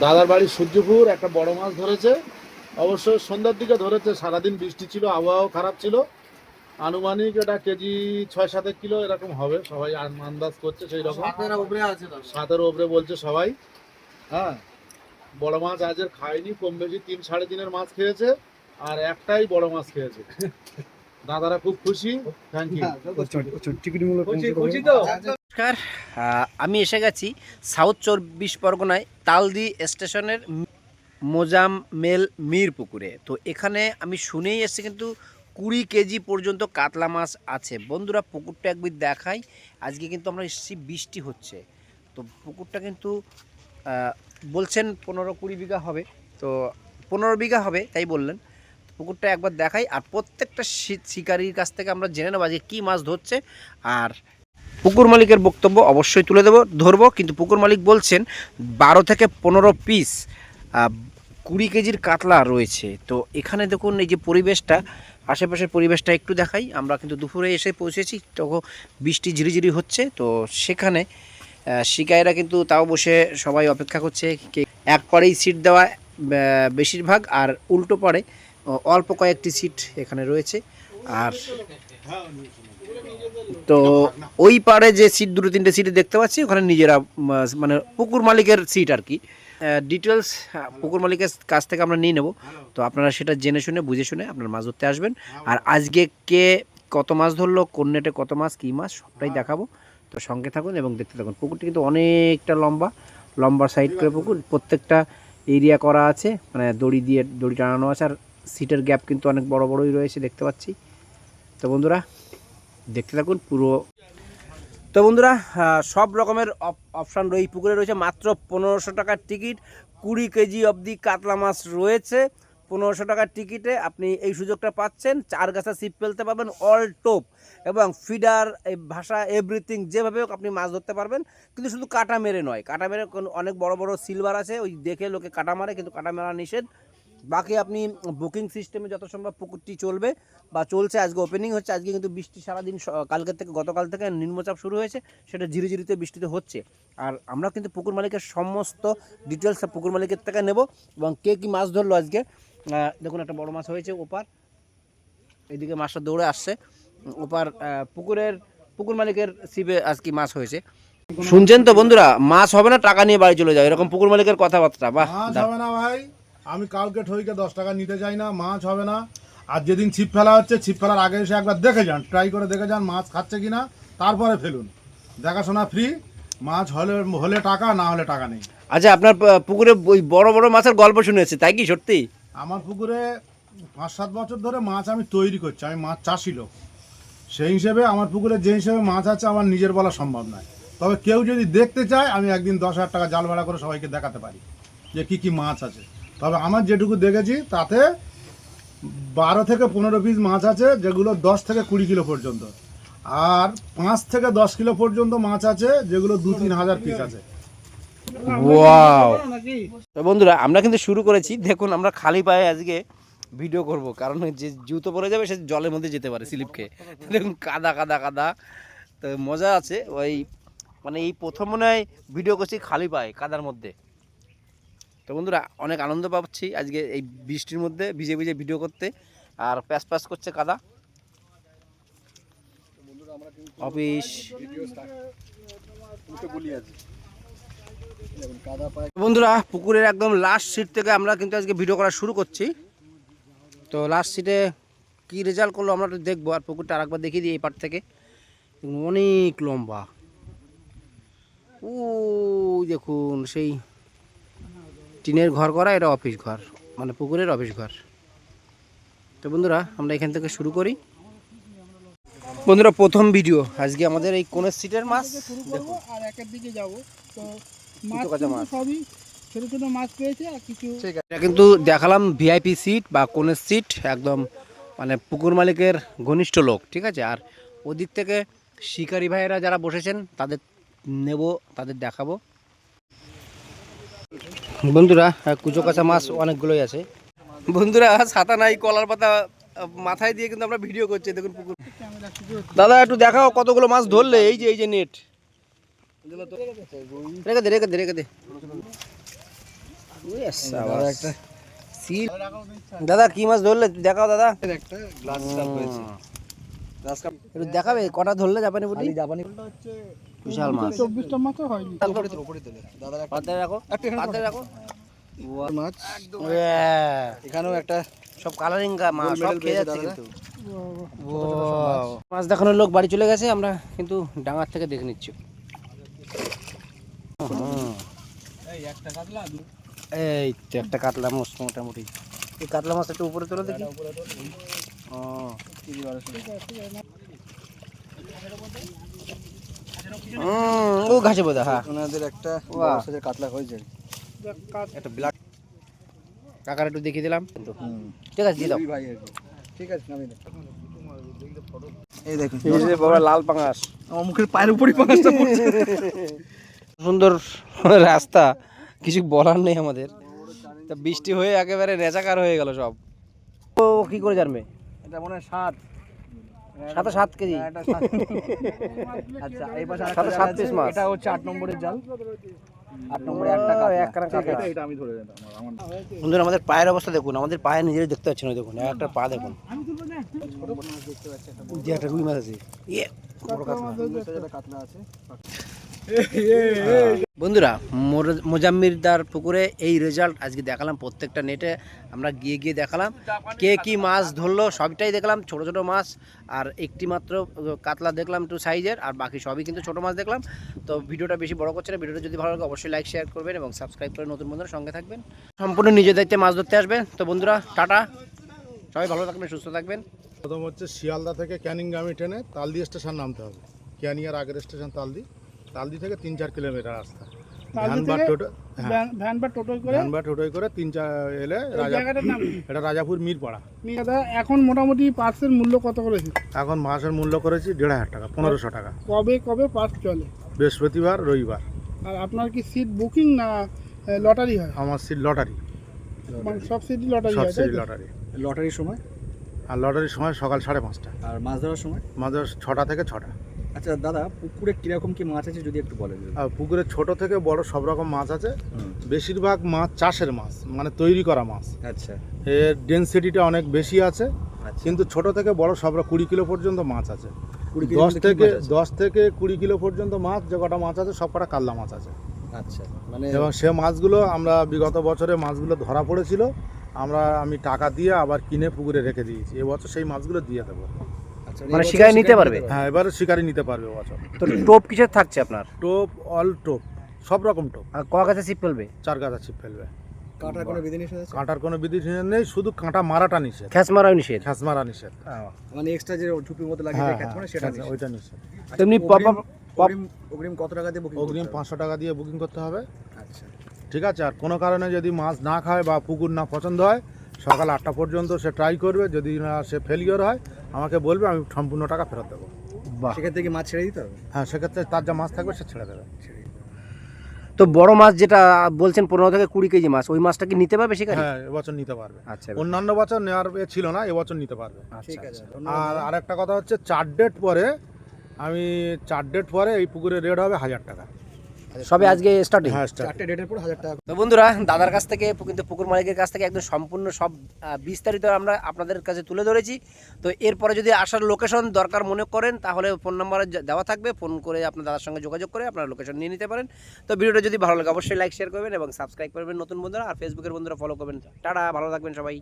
দাদার বাড়ি সূর্যপুর একটা বড় মাছ ধরেছে। অবশ্য সন্ধ্যার দিকে ধরেছে, সারাদিন বৃষ্টি ছিল, আবহাওয়াও খারাপ ছিল। আনুমানিক এটা কেজি 6-7 কিলো এরকম হবে, সবাই আন্দাজ করছে সেই রকম। 7-এর উপরে বলছে সবাই। হ্যাঁ, বড় মাছ আজের খায়নি, কম বেশি 3-3.5 মাছ খেয়েছে, আর একটাই বড় মাছ খেয়েছে। দাদারা খুব খুশি। Thank you. নমস্কার, আমি এসে গেছি সাউথ 24 পরগনায় তালদি স্টেশনের মোজাম্মেল মির পুকুরে। তো এখানে আমি শুনেই এসেছি কিন্তু 20 কেজি পর্যন্ত কাতলা মাছ আছে। বন্ধুরা, পুকুরটা একবার দেখাই। আজকে কিন্তু আমরা এসেছি, বৃষ্টি হচ্ছে, তো পুকুরটা কিন্তু বলছেন 15-20 বিঘা হবে, তো 15 বিঘা হবে তাই বললেন। পুকুরটা একবার দেখাই, আর প্রত্যেকটা শিকারির কাছ থেকে আমরা জেনে নেব আজকে কী মাছ ধরছে। আর পুকুর মালিকের বক্তব্য অবশ্যই তুলে ধরবো, কিন্তু পুকুর মালিক বলছেন 12 থেকে 15 পিস 20 কেজির কাতলা রয়েছে। তো এখানে দেখুন এই যে পরিবেশটা, আশেপাশের পরিবেশটা একটু দেখাই। আমরা কিন্তু দুপুরে এসে পৌঁছেছি, তখন বৃষ্টি ঝিরিঝিরি হচ্ছে। তো সেখানে শিকারীরা কিন্তু তাও বসে সবাই অপেক্ষা করছে। এক পাড়েই সিট দেওয়া বেশিরভাগ, আর উল্টো পাড়ে অল্প কয়েকটি সিট এখানে রয়েছে। আর তো ওই পাড়ে যে সিট, 2-3টে সিট দেখতে পাচ্ছি, ওখানে নিজেরা মানে পুকুর মালিকের সিট আর কি। ডিটেলস পুকুর মালিকের কাছ থেকে আমরা নিয়ে নেব। তো আপনারা সেটা জেনে শুনে বুঝে শুনে আপনারা মাছ ধরতে আসবেন। আর আজকে কে কত মাছ ধরলো, কোন নেটে কত মাছ, কী মাছ, সবটাই দেখাবো। তো সঙ্গে থাকুন এবং দেখতে থাকুন। পুকুরটি কিন্তু অনেকটা লম্বা সাইড করে পুকুর, প্রত্যেকটা এরিয়া করা আছে, মানে দড়ি টানানো আছে। আর সিটের গ্যাপ কিন্তু অনেক বড়ই রয়েছে দেখতে পাচ্ছি। তো বন্ধুরা দেখতে থাকুন পুরো। তো বন্ধুরা, সব রকমের অপশান এই পুকুরে রয়েছে। মাত্র 1500 টাকার টিকিট, 20 কেজি অবধি কাতলা মাছ রয়েছে। 1500 টাকার টিকিটে আপনি এই সুযোগটা পাচ্ছেন। 4 গাছা ছিপ ফেলতে পারবেন অল টোপ, এবং ফিডার, এই ভাষা, এভরিথিং যেভাবে হোক আপনি মাছ ধরতে পারবেন। কিন্তু শুধু কাটা মেরে নয়, কাটা মেরে অনেক বড় সিলভার আছে, ওই দেখে লোকে কাটা মারে, কিন্তু কাটা মারা নিষেধ। বাকি আপনি বুকিং সিস্টেমে যত সম্ভব পুকুরটি চলবে বা চলছে। আজকে ওপেনিং হচ্ছে। আজকে কিন্তু বৃষ্টি সারাদিন, গতকাল থেকে নিম্নচাপ শুরু হয়েছে, সেটা ঝিরিঝিরিতে বৃষ্টিতে হচ্ছে। আর আমরা কিন্তু পুকুর মালিকের সমস্ত ডিটেলস পুকুর মালিকের থেকে নেব, এবং কে কী মাছ ধরলো আজকে। দেখুন একটা বড় মাছ হয়েছে ওপার, এইদিকে মাছটা দৌড়ে আসছে ওপার। পুকুর মালিকের ছিপে আজকে মাছ হয়েছে। শুনছেন তো বন্ধুরা, মাছ হবে না, টাকা নিয়ে বাড়ি চলে যাও, এরকম পুকুর মালিকের কথাবার্তা। বাহ, হবে না ভাই, আমি কালকে ঠইকে 10 টাকা নিতে চাই না, মাছ হবে না। আর যেদিন ছিপ ফেলা হচ্ছে, ছিপ ফেলার আগে এসে একবার দেখে যান, ট্রাই করে দেখে যান মাছ খাচ্ছে কিনা, তারপরে ফেলুন। দেখাশোনা ফ্রি, মাছ হলে টাকা, না হলে টাকা নেই। আচ্ছা, আপনার পুকুরে ওই বড় মাছের গল্প শুনেছি, তাই কি সত্যি? আমার পুকুরে 5-7 বছর ধরে মাছ আমি তৈরি করছি, আমি মাছ চাষি লোক। সেই হিসেবে আমার পুকুরে যে হিসেবে মাছ আছে আমার নিজের বলা সম্ভব নয়। তবে কেউ যদি দেখতে চায়, আমি একদিন 10,000 টাকা জাল ভাড়া করে সবাইকে দেখাতে পারি যে কী মাছ আছে। তবে আমার যেটুকু দেখেছি তাতে 12 থেকে 15 পিস মাছ আছে, যেগুলো 10 থেকে 20 কিলো পর্যন্ত। আর 5 থেকে 10 কিলো পর্যন্ত মাছ আছে, যেগুলো 2-3 হাজার পিস আছে। ওয়াও! তো বন্ধুরা, আমরা কিন্তু শুরু করেছি। দেখুন, আমরা খালি পায়ে আজকে ভিডিও করব, কারণ যে জুতো পরে যাবে সে জলের মধ্যে যেতে পারে স্লিপ খেয়ে। দেখুন কাদা। তো মজা আছে। ওই মানে এই প্রথম মনে হয় ভিডিও করছি খালি পায়ে কাদার মধ্যে। তো বন্ধুরা, অনেক আনন্দ পাচ্ছি আজকে এই বৃষ্টির মধ্যে ভিজে ভিডিও করতে। আর প্যাস করছে কাদা। অফিস বন্ধুরা, পুকুরের একদম লাস্ট সিট থেকে আমরা কিন্তু আজকে ভিডিও করা শুরু করছি। তো লাস্ট সিটে কি রেজাল্ট করলো আমরা দেখবো। আর পুকুরটা আরেকবার দেখিয়ে দিই এই পার থেকে, অনেক লম্বা। ও দেখুন, সেই টিনের ঘর করা, এটা অফিস ঘর, মানে পুকুরের অফিস ঘর। তো বন্ধুরা, আমরা এখান থেকে শুরু করি। বন্ধুরা, প্রথম ভিডিও আজকে আমাদের এই কোণের সিটের মাছ দেখুন। আর একের দিকে যাবো, তো মাছ সবই ছোট ছোট মাছ পেয়েছে। আর কিছু এটা কিন্তু দেখালাম ভিআইপি সিট বা কোণের সিট, একদম মানে পুকুর মালিকের ঘনিষ্ঠ লোক, ঠিক আছে। আর ওদিক থেকে শিকারি ভাইয়েরা যারা বসেছেন তাদের নেব, তাদের দেখাবো। বন্ধুরা, কুচো কাঁচা মাছ অনেকগুলোই আছে। বন্ধুরা, ছাতা নাই, কলার পাতা মাথায় দিয়ে কিন্তু আমরা ভিডিও করছি। দেখুন পুকুর। দাদা একটু দেখাও কতগুলো মাছ ধরলে। এই যে নেট রেখে দে। Yes, একটা সিল। দাদা কি মাছ ধরলে দেখাও দাদা। একটা গ্লাস কাপ হয়েছে। গ্লাস কাপ একটু দেখাবে কটা ধরলে জাপানি পুঁটি? জাপানি বিশাল মাছ। 24টা মাছও হয়নি। উপরে তোলে দাদার একটা পাতে রাখো, পাতে রাখো। মাছ Yeah, এখানেও একটা সব কালারিং মাছ Gold সব medal খেয়ে পেয়েছে যাচ্ছে দাদা। কিন্তু। মাছ দেখানোর লোক বাড়ি চলে গেছে, আমরা কিন্তু ডাঙার থেকে দেখে নিচ্ছি। এই তো একটা কাতলা মাছ মোটামুটি। এই কাতলা মাছ একটু উপরে তোলো দেখি। ও ঘাসে বোধা। হ্যাঁ, ওনাদের একটা বাহ। বড় সাইজের কাতলা হয়েছে একটা ব্ল্যাক কাকার একটু দেখিয়ে দিলাম কিন্তু। ঠিক আছে দিয়ে দাও। ভাই আর কি। ঠিক আছে নামিয়ে দাও এই দেখুন এই যে বাবা লাল পাঙাশ। আমার মুখের পায়ের উপরই পাঁচটা পড়ছে সুন্দর রাস্তা, কিছু বলার নেই আমাদের। তা বৃষ্টি হয়ে একেবারে নেচাকার হয়ে গেল সব। ও কি করে জানবে? এটা মনে হয় 7 7 কেজি। আচ্ছা এই পাশে সাথে 7 পিস মাছ। এটা হচ্ছে 8 নম্বরের জাল 8 নম্বরে একটা ও, কাতলা এক কানা কাতলা। এটা আমি ধরে দিলাম আমার বন্ধুরা আমাদের পায়ের অবস্থা দেখুন, আমাদের পায়ে নিজেরাই দেখতে পাচ্ছি না। দেখুন একটা পা দেখুন, যে একটা রুই মাছ আছে। ইয়ে, বড় কাতলা। একটা কাতলা আছে বন্ধুরা মোজাম্মিরদার পুকুরে এই রেজাল্ট আজকে দেখালাম। প্রত্যেকটা নেটে আমরা গিয়ে গিয়ে দেখালাম কে কি মাছ ধরলো, সবটাই দেখলাম। ছোট ছোট মাছ আর একটি মাত্র কাতলা দেখলাম একটু সাইজের, আর বাকি সবই কিন্তু ছোট মাছ দেখলাম। তো ভিডিওটা বেশি বড় করছে না। ভিডিওটা যদি ভালো লাগে অবশ্যই লাইক শেয়ার করবেন এবং সাবস্ক্রাইব করে নতুন বন্ধুরা সঙ্গে থাকবেন। সম্পূর্ণ নিজের দায়িত্বে মাছ ধরতে আসবেন। তো বন্ধুরা টাটা, সবাই ভালো থাকবেন, সুস্থ থাকবেন। প্রথম হচ্ছে শিয়ালদা থেকে ক্যানিংগামী ট্রেনে তালদি স্টেশন নামতে হবে। ক্যানিংয়ের আগের স্টেশন তালদি। তালদি থেকে 3-4 কিলোমিটার রাস্তা। ভ্যান বা টোটো, ভ্যান বা টোটো করে ভ্যান বা টোটোয় করে 3-4 এলে জায়গাটার নাম এটা রাজাপুর মিরপাড়া। দাদা এখন মোটামুটি পার্সের মূল্য কত করেছে? এখন মাসের মূল্য করেছি 1,500 টাকা, 1,500 টাকা। কবে কবে পার্স চলে? বৃহস্পতিবার, রবিবার। আর আপনার কি সিট বুকিং না লটারি হয়? আমার সিট লটারি, মানে সব সিটই লটারি সব হয়, তাই সিট তো? লটারি। লটারির সময় আর লটারির সময় সকাল 5:30, আর মাছ ধরার সময় মাঝে 6টা থেকে 6টা। আচ্ছা দাদা পুকুরে কিরকম কি মাছ আছে যদি একটু বলেন আর পুকুরে ছোট থেকে বড় সব রকম মাছ আছে। বেশিরভাগ মাছ চাষের মাছ, মানে তৈরি করা মাছ। আচ্ছা এর ডেনসিটিটা অনেক বেশি আছে, আচ্ছা কিন্তু ছোট থেকে বড় সব 20 কিলো পর্যন্ত মাছ আছে। 20 কেজির 10 মধ্যে কি থেকে মাছ আছে? 10 থেকে 20 কিলো পর্যন্ত মাছ যে কটা মাছ আছে সব কটা কাতলা মাছ আছে। আচ্ছা মানে এবং সে মাছগুলো আমরা বিগত বছরে মাছগুলো ধরা পড়েছিল, আমি টাকা দিয়ে আবার কিনে পুকুরে রেখে দিয়েছি। এবছর সেই মাছগুলো দিয়ে দেবো। আচ্ছা মানে এই বছর শিকারি নিতে পারবে? হ্যাঁ, এবারে শিকারি নিতে পারবে বছর। তো টোপ কিসের থাকছে আপনার? টোপ, অল টোপ, সব রকম টোপ। আর ক কাছে ছিপ ফেলবে? 4 গাদা ছিপ ফেলবে। কাটার কোনো বিধিনিষেধ আছে কাঁটার কোনো বিধি নিষেধ নেই, শুধু কাঁটা মারাটা নিষেধ, খ্যাস মারাও নিষেধ। খ্যাস মারা নিষেধ। মানে এক্সট্রা যে ঝুপির মতো লাগিয়ে হ্যাঁ, দেয় মানে সেটা হ্যাঁ, ওইটা নিষেধ। তেমনি অগ্রিম কত টাকা দিয়ে বুকিং অগ্রিম 500 টাকা দিয়ে বুকিং করতে হবে। আচ্ছা ঠিক আছে। আর কোনো কারণে যদি মাছ না খায় বা পুকুর না পছন্দ হয়, সকাল 8টা পর্যন্ত সে ট্রাই করবে। যদি না সে ফেলিওর হয় আমাকে বলবে, আমি সম্পূর্ণ টাকা ফেরত দেবো। সেক্ষেত্রে কি মাছ ছেড়ে দিতে হবে হ্যাঁ, সেক্ষেত্রে তার যা মাছ থাকবে সে ছেড়ে দেবে। তো বড় মাছ যেটা বলছেন 15 থেকে 20 কেজি মাছ, ওই মাছটা কি নিতে পারবে শিকারি? হ্যাঁ, এবছর নিতে পারবে। আচ্ছা অন্যান্য বছর নেওয়ার ছিল না, এবছর নিতে পারবে। ঠিক আছে আর আরেকটা কথা হচ্ছে 4 ডেট পরে, এই পুকুরের রেট হবে 1000 টাকা। সবে আজকে স্টার্টিং। হ্যাঁ, start। 4টে ডেটের পর 1000 টাকা তো বন্ধুরা দাদার কাছ থেকে কিন্তু পুকুর মালিকের কাছ থেকে একদম সম্পূর্ণ সব বিস্তারিত আমরা আপনাদের কাছে তুলে ধরেছি। তো এরপরে যদি আসার লোকেশন দরকার মনে করেন তাহলে ফোন নাম্বারে দেওয়া থাকবে, ফোন করে আপনার দাদার সঙ্গে যোগাযোগ করে আপনার লোকেশন নিয়ে নিতে পারেন। তো ভিডিওটা যদি ভালো লাগে অবশ্যই লাইক শেয়ার করবেন এবং সাবস্ক্রাইব করবেন নতুন বন্ধুরা, আর ফেসবুকের বন্ধুরা ফলো করবেন। টাটা, ভালো থাকবেন সবাই।